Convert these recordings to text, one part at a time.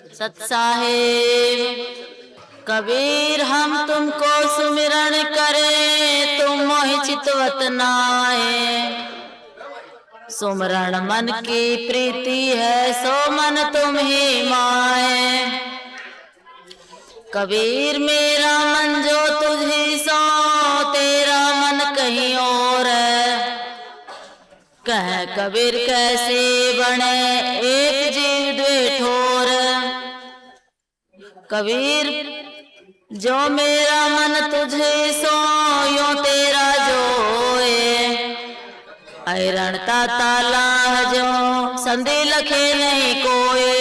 सत साहेब। कबीर हम तुमको सुमिरन करें तुम मोहि चितवत नाए। सुमरण मन की प्रीति है सो मन तुम ही माए। कबीर मेरा मन जो तुझी सो तेरा मन कहीं और है। कह कबीर कैसे बने एक जीव द्वे ठोर। कबीर जो मेरा मन तुझे सो यो तेरा जो होए। ऐरण ताला जो संधि लखे नहीं कोई।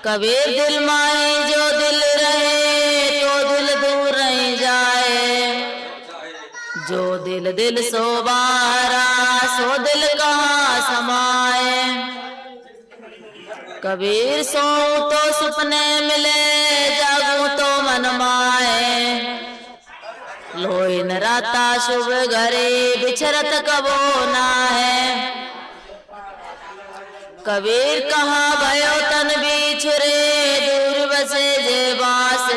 कबीर दिल माई जो दिल रहे तो दिल दूर नहीं जाए। जो दिल दिल सो बारा सो दिल कहाँ समाए। कबीर सो तो सपने मिले जागू तो मन माए। लोई न राता शुभ घरे बिछरत कबो ना है। कबीर कहाँ भयो तन बिछुरे दूर बसे जे बास।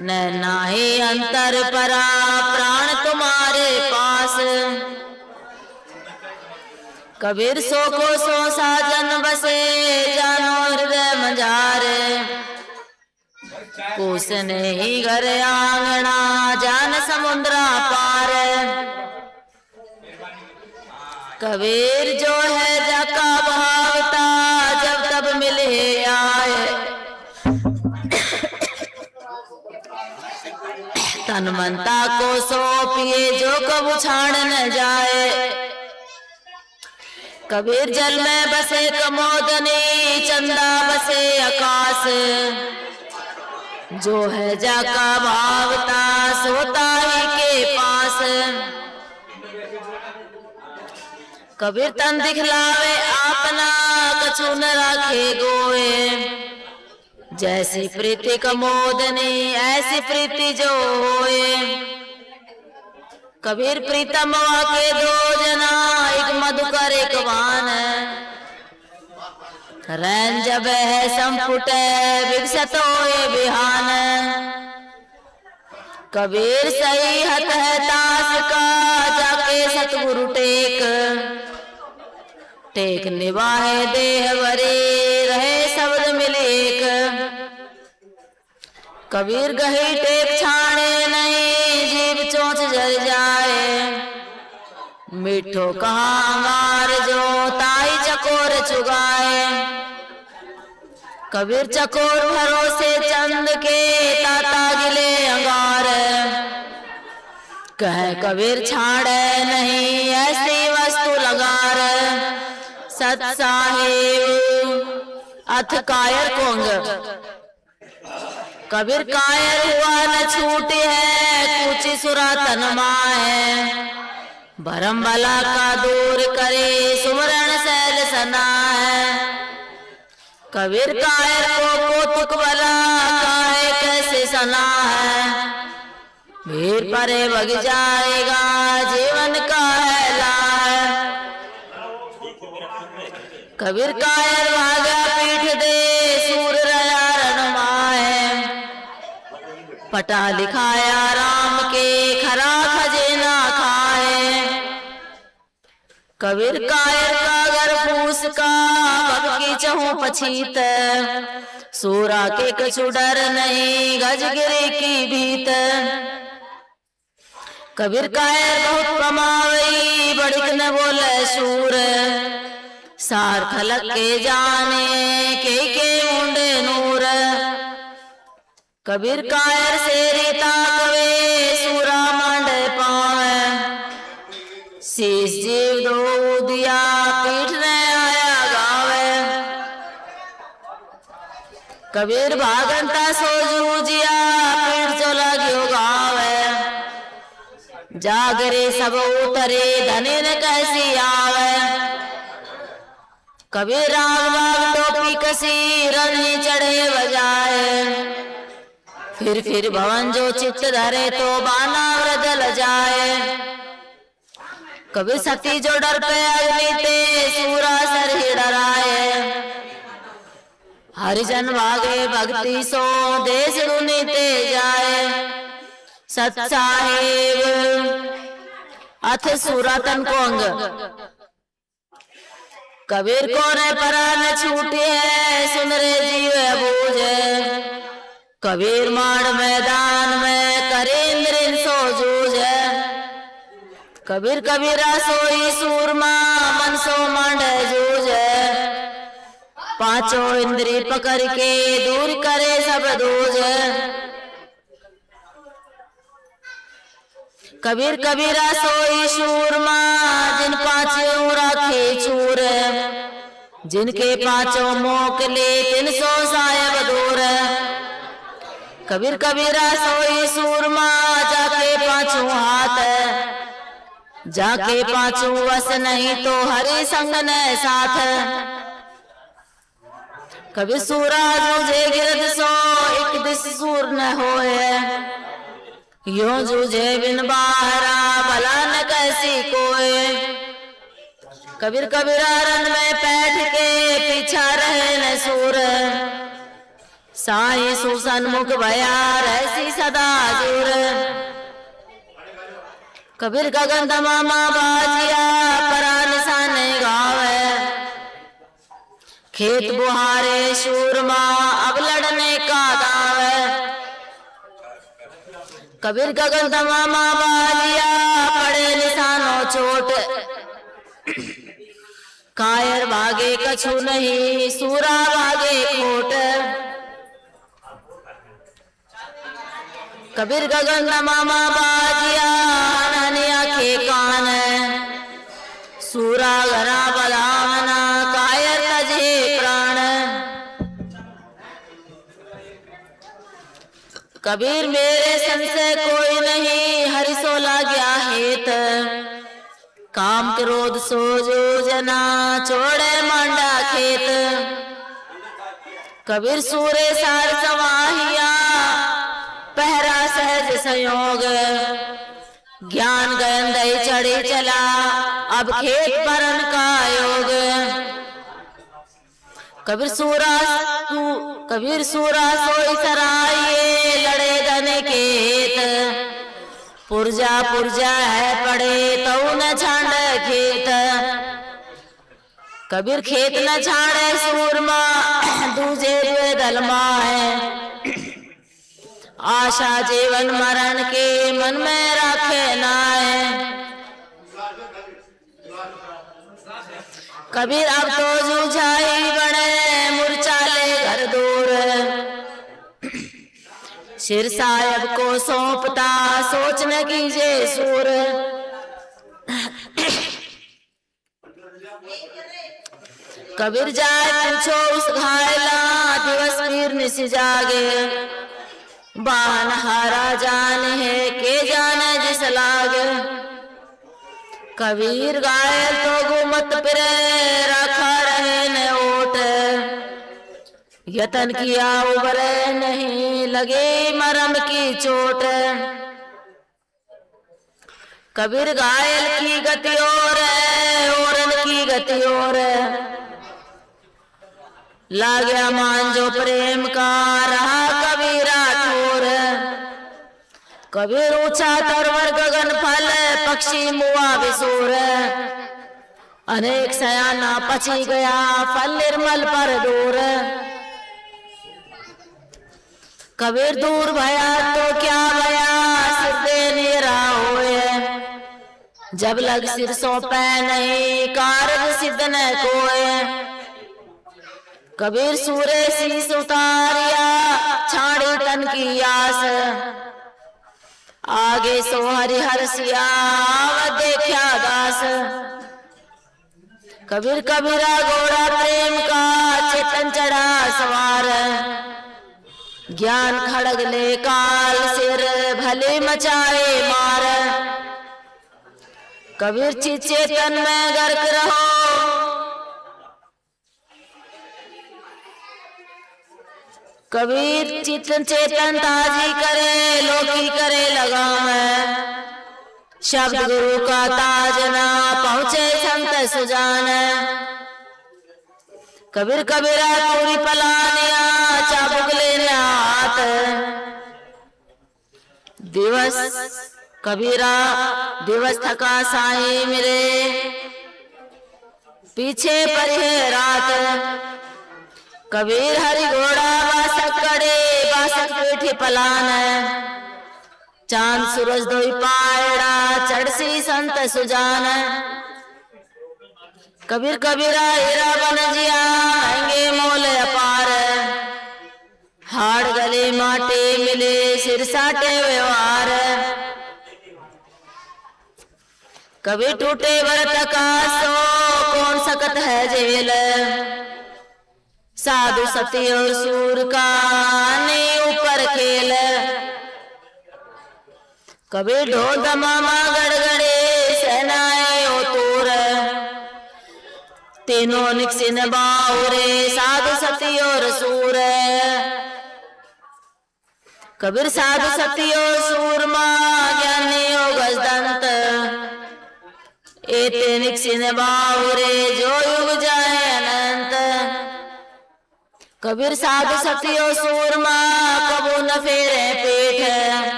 न नाहे अंतर परा प्राण तुम्हारे पास। कबीर सो को सो साजन बसे जानो हृदय मझारे। कुछ नहीं घर आंगना जान समुद्रा पार। कबीर जो है जाका भावता जब तब मिले आए। तन मनता को सौंपिए जो कब छाड़ न जाए। कबीर जल में बसे कमोदनी चंदा बसे आकाश। जो है जाका भावता सोता ही के पास। कबीर तन दिखलावे अपना कछु न राखे गोए। जैसी प्रीति कमोदनी ऐसी प्रीति जो होए। कबीर प्रीतम के दो जना एक मधुकर एक वान। रैन जब है संपुट विकसत होए बिहान। कबीर सही हथ है दास का जाके सतगुरु टेक। टेक निभाए देह वरे रहे शब्द मिलेक। कबीर गही टेक छाणे नहीं जीव चोंच जल जाए। मीठो कहाँ मार जो ताई चकोर चुगाए। कबीर चकोर भरोसे चंद के ताता गिले अंगार। कह कबीर छाड़े नहीं ऐसी वस्तु लगार। सत साहेब अथ कायर कोंग। कबीर कायर हुआ न छूटे है कुछ सुरा तन है। भरम भला का दूर करे सुमरण सैल सना है। कबीर कायर को कौतुक भला काहे कैसे सना है। भीड़ परे भग जाएगा जीवन का हैला है। कबीर कायर भागा पीठ दे सूर रया रणमाए। पटा लिखाया राम के खरा खजेना खाए। कबीर कायर का घर फूस का भगकी चहु पछीत। सूरा के कछु डर नहीं गजगिरी की भीत। कबीर कायर बहुत कमावई बड़िक न बोले सूर। सार खलक के जाने के मुंडे नूर। कबीर कायर से रीता कवे सूरा मांडे पावे। शीश जीव दो दिया पीठ ने आया गावे। कबीर भागंता सो जूजिया पीठ जो लाग्यो गावे। जागरे सब उतरे धने न कैसी आवे। कबीर राग बाग टोपी कसी रनी चढ़े बजाए। फिर भवन जो चित्त धरे तो बाना व्रजल जाए। कबीर सती जो डर पे अग्नि ते सूरा सर ही डराए। हरिजन भागे भक्ति सो देश गुनीते जाए। सत साहेब अथ सुरतन को अंग। कबीर को रे परान छूटी है सुन रे जीव बूझ। कबीर माड़ मैदान में करे इंद्रिन सो जूझ। कबीर कबीरा सोई सूरमा मन सो मांड जूझ। पांचों इंद्री पकड़ के दूर करे सब दूज। कबीर कबीरा सोई सूरमा जिन पांचों राखे चूर। जिनके पांचों मोकले 300 साहेब दूर। कबीर कबीरा सोई सूरमा जाके पांचों हाथ। जाके पांचों वस नहीं तो हरि संग न साथ। कबीर सूरा जूझे गिरद सो एक दिस सूर न होए। यो जूझे बिन बाहरा भला न कैसी कोई। कबीर कबीरा रन में बैठ के पीछा रहे न सूर। साई सुसन मुख भया रहसी सदा दूर। कबीर गगन दमामा बाजिया परा निशान गावे। खेत बुहारे शूरमा अब लड़ने का दावे। कबीर गगन दमामा बाजिया पड़े निशानों चोट। कायर भागे कछु नहीं सूरा भागे खोट। कबीर गगन दमामा बाजिया ननिया के कान। सूरा घरा बदावना कायर तजे प्राण। कबीर मेरे संशय कोई नहीं हरि सो लाग्या हेत। काम क्रोध सो जो जना छोड़े मांडा खेत। कबीर सूरे सार समाहिया पहरा सहज संयोग। ज्ञान गयन दई चढ़ी चला अब खेत परन का योग। कबीर सूरा सोई सराये लड़े धन खेत। पुरजा पुरजा है पड़े तो न छांड खेत। कबीर खेत न छाड़े सूरमा दूजे दलमा है। आशा जीवन मरण के मन में रखे नाय। कबीर अब तो जूझाई बने मूर्छा ले घर दूर। सिर साहेब को सौंपता सोचने कीजिए सूर। कबीर जाए पूछो उस घायला दिवस पीर निस जागे। बान हारा जान है के जाने जिस लाग। कबीर घायल तो गुमत पिरे रखा रहे न ओट। यतन किया उबरे नहीं लगे मरम की चोट। कबीर घायल की गति और है औरन की गति और। लागया मान जो प्रेम का रहा कबीरा ठोर। कबीर ऊंचा तरवर गगन फल पक्षी मुआ विसूर। अनेक सयाना पची गया फल निर्मल पर दूर। कबीर दूर भया तो क्या भया सिर दे निरा होए। जब लग सिर सौंपे नहीं कारज सिद्ध न कोय। कबीर सूरे शीस उतारिया छाड़ी तन की आस। आगे सो हरिहर सिया देखा दास। कबीर कबीरा घोड़ा प्रेम का चेतन चढ़ा सवार। ज्ञान खड़ग ले काल सिर भले मचाए मार। कबीर चेतन में गर्क रहो कबीर चितन चेतन ताजी करे लोकी करे लगाम। शब्द गुरु का ताज ना पहुँचे संत सुजान। कबीर कबीरा पूरी पलानिया चाबुक लेने हाथ दिवस कबीरा दिवस थका साई मेरे पीछे पड़ी है रात कबीर हरि घोड़ा बासक कड़े बासक पीठी पलान चांद सूरज दोई पायड़ा चढ़सी संत सुजान कबीर कबीरा हीरा बन जिया महंगे मोल अपार हाड़ गले माटे मिले सिर साटे व्यवहार कभी टूटे व्रत का सो कौन सकत है जेल साधु सती और सूर का ने ऊपर खेल कभी ढोल दमामा गड़गड़े सेनाएं ओ तोर तीनों निकसिन बाउरे साधु सती और सूर कबीर साधु सती और सूरमा ज्ञानी और गजदंत एते निकसिन बाउरे जो युग जाए अनंत कबीर साधु सती और सूरमा कबू न फेरे पेट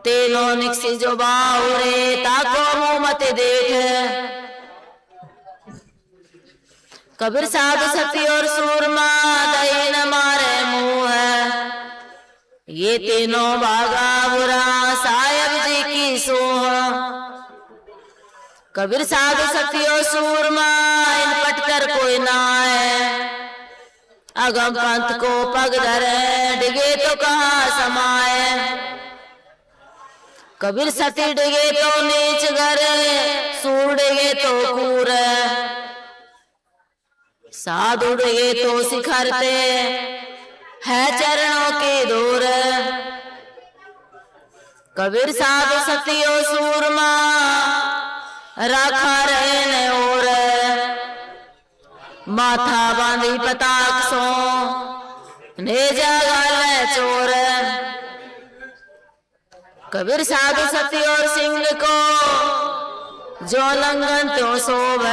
तीनों निकसी जो बाउरे ताको मुंह मत देख कबीर साधु सती और सूरमा दही न मारे मुंह ये तीनों भागा बुरा साहेब जी की सोह कबीर साधु सती और सूरमा इन पटकर कोई ना है अगम पंथ को पग धरे डिगे तो कहाँ समाए कबीर सती डिगे तो नीच घरे सूर डिगे तो कूर साधु डिगे तो सिखरते है चरणों के दूर कबीर साधु सती और सूरमा राखा रहे ने और माथा बांधी पताक सो ने जागा चोर कबीर साधु सती और सिंह को जो लंघन तो शोभ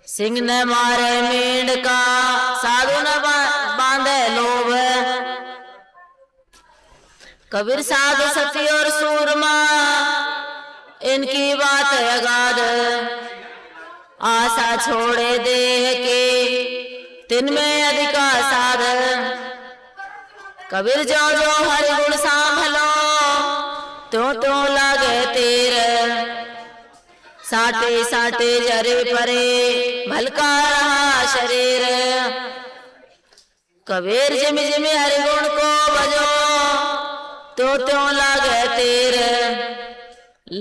सिंह ने मारे मींड का साधु न बांधे लोभ कबीर साधु सती और सूरमा इनकी बात अगाध आशा छोड़े देह के तिनमें अधिका साध कबीर जो जो हरि गुण सांभलो तो लागे तीर साटे साटे जरे परे भलका रहा शरीर कबीर जिमि जिमि हरि गुण को बजो तो लागे तीर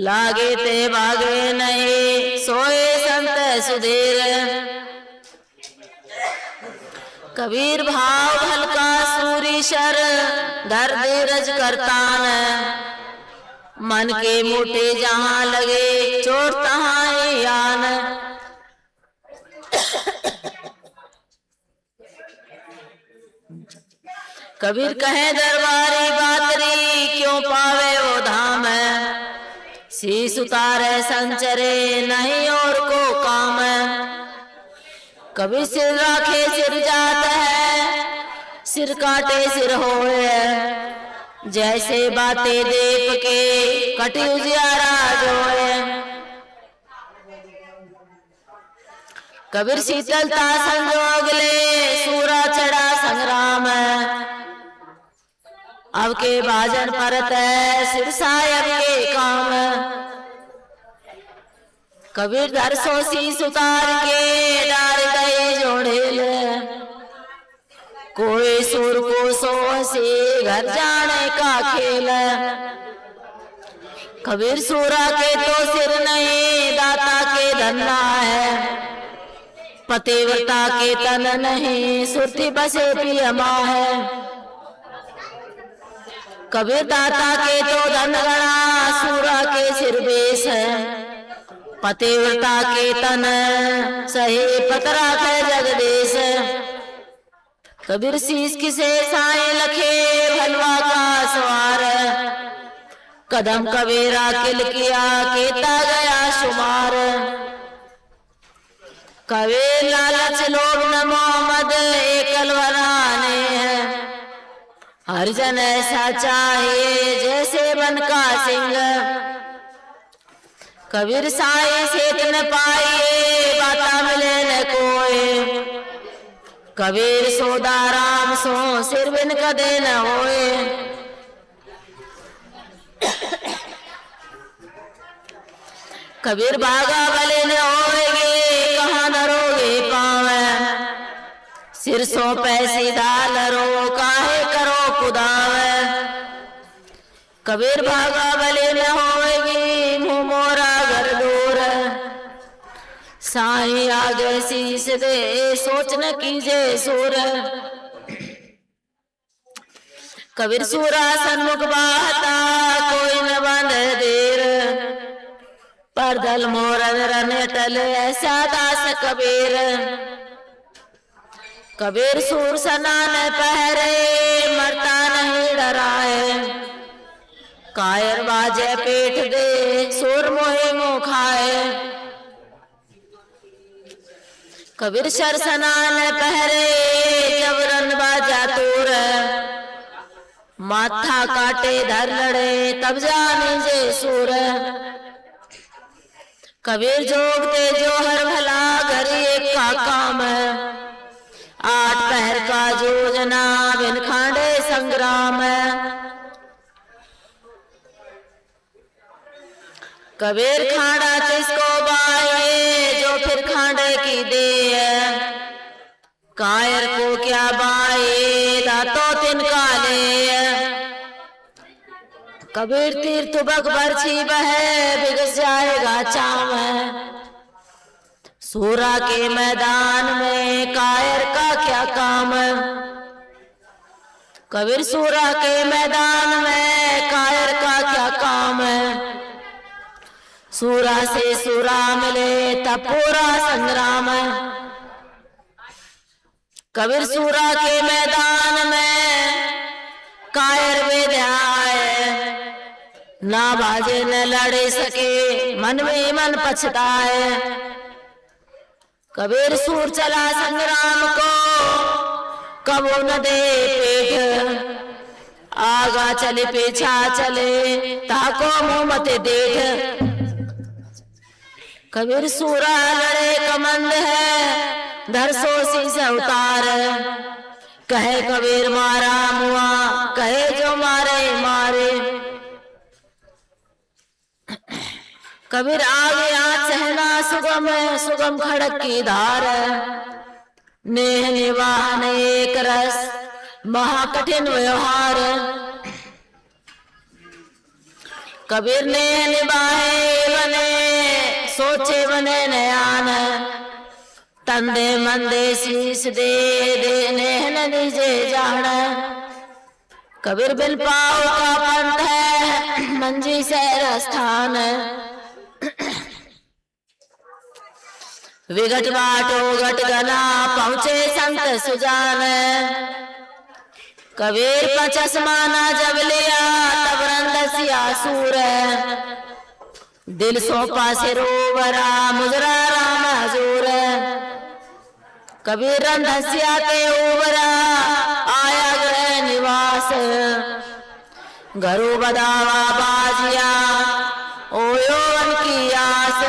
लागे ते भागे नहीं सोए संत सुधीर कबीर भाव हल्का सूरी शर धर धीरज करतान मन के मोटे जहां लगे चोट तहां यान कबीर कहे दरबारी बातरी क्यों पावे वो धाम शीस उतारे संचरे नहीं और को काम कबीर सिर राखे सिर जात है सिर काटे सिर होए जैसे बातें देख के कटी उजियारा जोए कबीर शीतलता संजोग ले सूरा चढ़ा संग्राम अब के बाजन परत है सिर सायब के काम कबीर धर सोसी सुतार के डार गए जोड़ेल कोई सुर को सो से घर जाने का खेल कबीर सूरा के तो सिर नहीं दाता के धन्ना है पतिव्रता के तन नहीं सुरती बसे पियमा है कबीर दाता के तो धन गणा सूरा के सिर बेस है पतिव्रता के तन सही पतरा है जगदेश कबीर शीश किसे साए लखे भलवा का सवार कदम कबीरा किल किया केता गया शुमार कबीर लालच लोभ न मोहम्मद एकल वराने हैं, हर जन ऐसा चाहिए जैसे वन का सिंह। कबीर साई सेत न पाइए बाता मिले न कोई, कबीर सोदा राम सो सिर बिन कदे न होए। कबीर भागा भले न होएगे कहाँ धरोगे पावे, सिर सो पैसी डालरो काहे करो कुदावे। कबीर भागा भले न होएगी मुँह मोरा घर दूर, साईं आगे शीश दे सोच न कीजे सूर। कबीर सूरा सन्मुख बाता कोई न बंद देर, पर दल मोर रन टल ऐसा दास कबीर। कबीर सूर सना न पहरे मरता नहीं डराए, कायर बाजे पेट दे सूर मोहे मुँह खाए। कबीर शर सना न पहरे जब रन बाजा तूर, माथा काटे धर लड़े तब जाने जे सूर। कबीर जोगते जो हर भला घरी एक का काम, आठ पहर का योजना बिन खांडे संग्राम। कबीर खांडा तिसको बाए जो फिर खांडे की दे, कायर को क्या बाए दातो तिनका ले। कबीर तीर्थ बक बरछी बहे बिगस जाएगा चाम, सूरा के मैदान में कायर का क्या काम। कबीर सूरा के मैदान में कायर का क्या काम, सूरा से सूरा मिले तब पूरा संग्राम। कबीर सूरा के मैदान में कायर विद्याए, ना बाजे न लड़े सके मन में मन पछताए। कबीर सूर चला संग्राम को कबो न दे पेट, आगा चले पीछा चले ताको मुँह मत देख। कबीर सूरा लड़े कमंद है धरसो शीश उतार, कहे कबीर मारा मुआ कहे जो मारे मारे। कबीर आगे हाथ सहना सुगम सुगम खड़क की धार, नेह निवाहन एक रस महाकठिन व्यवहार। कबीर नेह निभाए बने सोचे बने नयान, तंदे मंदे शीश दे दे नेह न निजे जान। कबीर बिन पाओ का पंथ है मंजी सैर स्थान, विघट बाटो घट गना पहुँचे संत सुजान। कबीर पचस माना जब लिया तब रंदसिया सूर, दिल सौंपा सिरोवरा मुजरा राम हजूर। कबीर रंदसिया के उबरा आया गृह निवास, घरू बदावा बाजिया ओयो वन की आस।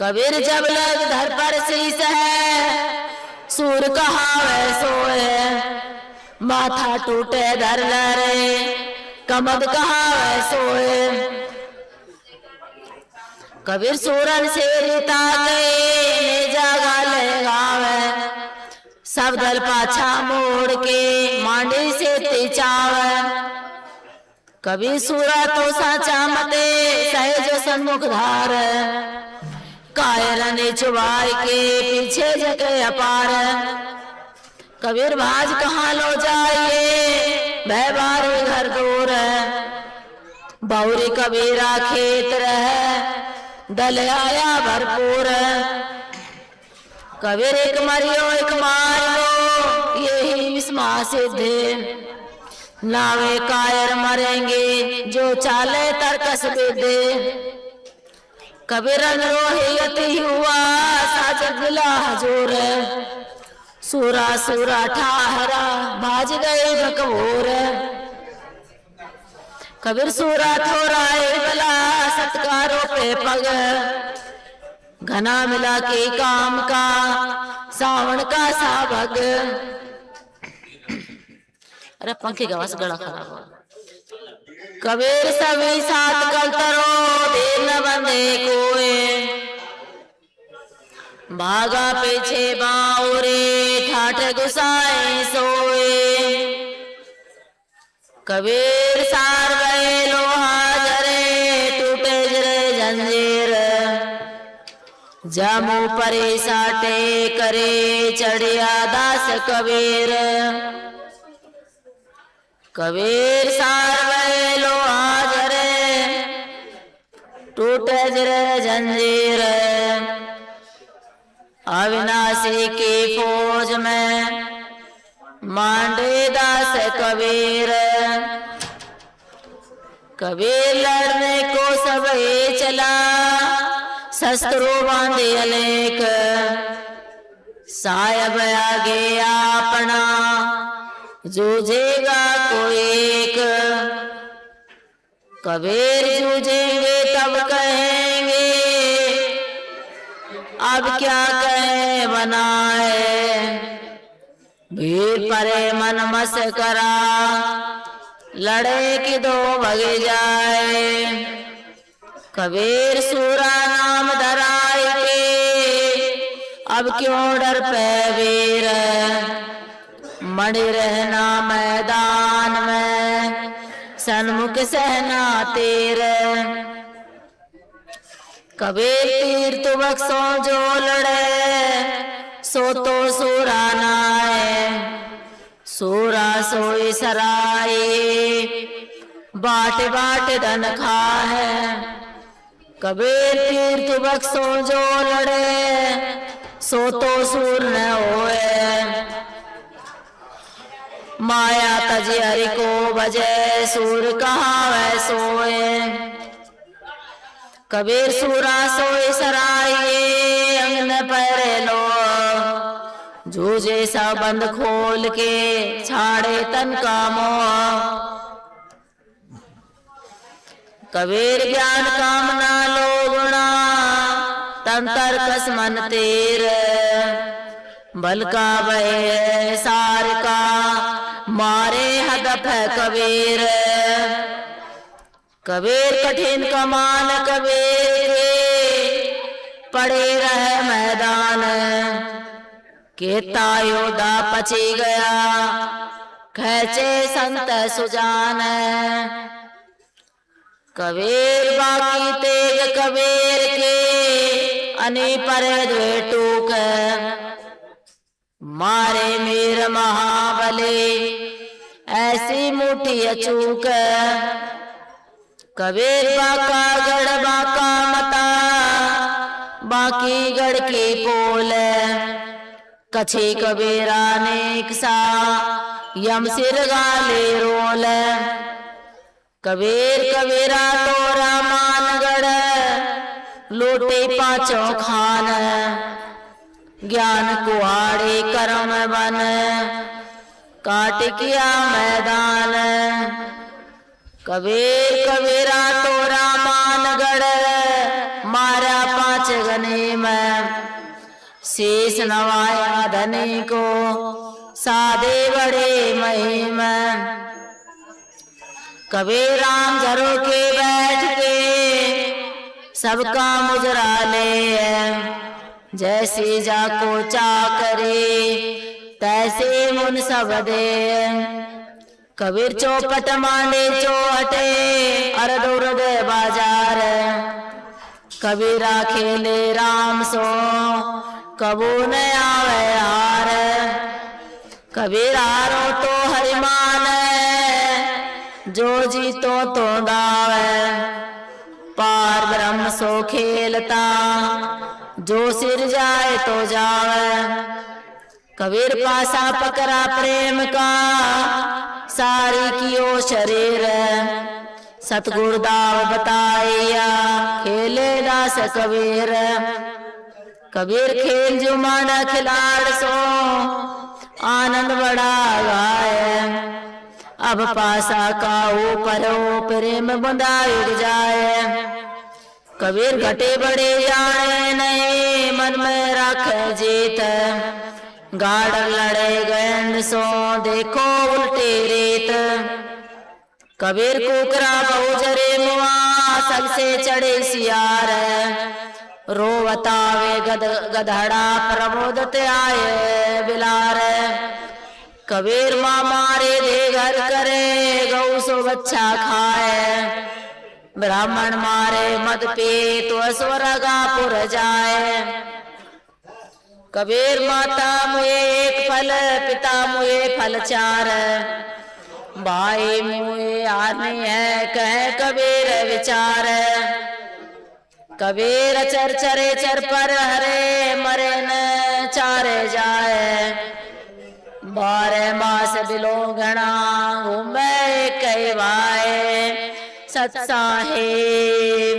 कबीर जब लग धर पर शीस है सूर कहावे सोए, माथा टूटे धर लरे कमद कहावे सोए। कबीर सूरन से रीता के जागा ले गावे, सब दल पाछा मोड़ के मांडी से तिचावे। कबीर सूरा तो साचा मते सहज सन्मुख धार, कायर ने चुबाई के पीछे जगे अपार। कबीर भाज कहाँ लो जाइए भय बारे घर दूर, बाउरी कबीरा खेत रह दल आया भरपूर। कबीर एक मरियो एक मारो यही विस्मा सिद्धे, नावे कायर मरेंगे जो चाले तरकस विदे। कबीर रंग रोहियती हुआ साजन मिला हजूर, सूरा सूरा ठाहरा भाज गए भकबूर। कबीर सूरा थोड़ा बला सत्कारों पे पग, घना मिला के काम का सावन का साबग। अरे पंखे का आवाज गला खराब हुआ। कबीर सभी साथ कल तरो देर न बंदे कोए, भागा पीछे बाउरे ठाठ गुसाए सोए। कबीर सार गए लोहा जरे टूटे जरे जंजीर, जामू परे साटे करे चढ़िया दास कबीर। कबीर सार गए लोहा जरे टूटे जरे जंजीर, अविनाशी की फौज में मांडे दास कबीर। कबीर लड़ने को सब चला शस्त्रों बांधे अनेक, साहब आगे अपना जूझेगा कोई एक। कबीर जूझेंगे तब कहेंगे अब क्या कहे बनाए, भीड़ परे मन मस करा लड़े कि दो भगे जाए। कबीर सूरा नाम धराए के अब क्यों डर पे वीर, मणि रहना मैदान में सन्मुख सहना तीर। कबीर तीर तु बख्शो जो लड़े सो तो सूरा नाए, सूरा सोई सराय बाट बाट धन खाए। कबीर तीर तु बख्शो जो लड़े सो तो सूर न होए, माया तज हरि को बजे सूर कहावे सोए। कबीर सूरा सोए सराये अंगन पैरे लो, जूझे सा बंद खोल के छाड़े तन का मोह। कबीर ज्ञान कामना लोगुणा तन तरकस मन तीर, बल का भय सार का मारे हदफ है कबीर। कबीर कठिन कमान कबीर के पड़े रहे मैदान, केता योदा पची गया खेचे संत सुजान। कबीर बाकी तेग कबीर के अनि पर टूक, मारे मीर महाबली ऐसी मुठी अचूक। कबीर बाका गढ़ बाका मता बाकी गढ़ की पोल, कछे कबीरा नेक सा यम सिर गाले रोल। कबीर कबीरा तोरा मानगढ़ लोटे पांचों खान, ज्ञान कुआड़े कर्म बन काट किया मैदान। कबीर कबीरा तोरा मानगढ़ मारा पांच गने में, शेष नवाया धनी को सादे बड़े महिम। कबीर राम झरो के बैठ के सबका मुजरा ले, जैसे जाको चाकरे तैसे मुन सब दे। कबीर चौपट मांडे चौहटे अरदुर्द बाजार, कबीरा खेले राम सो कबू न आवे हार। कबीर हारो तो हरिमान जो जीतो तो दावे, पार ब्रह्म सो खेलता जो सिर जाए तो जावे। कबीर पासा पकड़ा प्रेम का सारी कियो शरीर, सतगुरु दाव बताया खेले दास कबीर। कबीर खेल जो माना खिलाड़ सो आनंद बड़ा गाय। अब पासा का ऊपर प्रेम बंधा उड़ जाए। कबीर घटे बड़े जाने नहीं मन में रख जीत। गाड़ लड़े गैंड सो देखो उल्टे रेत। कबीर कुकरा बहुजरे मुआ सबसे चढ़े सियार। रोवतावे गधड़ा प्रबोधत आए बिलार। कबीर माँ मारे दे घर करे गौ सो बच्चा खाए। ब्राह्मण मारे मद पे तो स्वर्गापुर जाए। कबीर माता मुए एक फल पिता मुए फल चार। भाई मुए आने है कह कबीर विचार। कबीर चर चरे चर पर हरे मरे न चारे जाए। 12 मास बिलो घना घूमे कई भाई सत साहेब।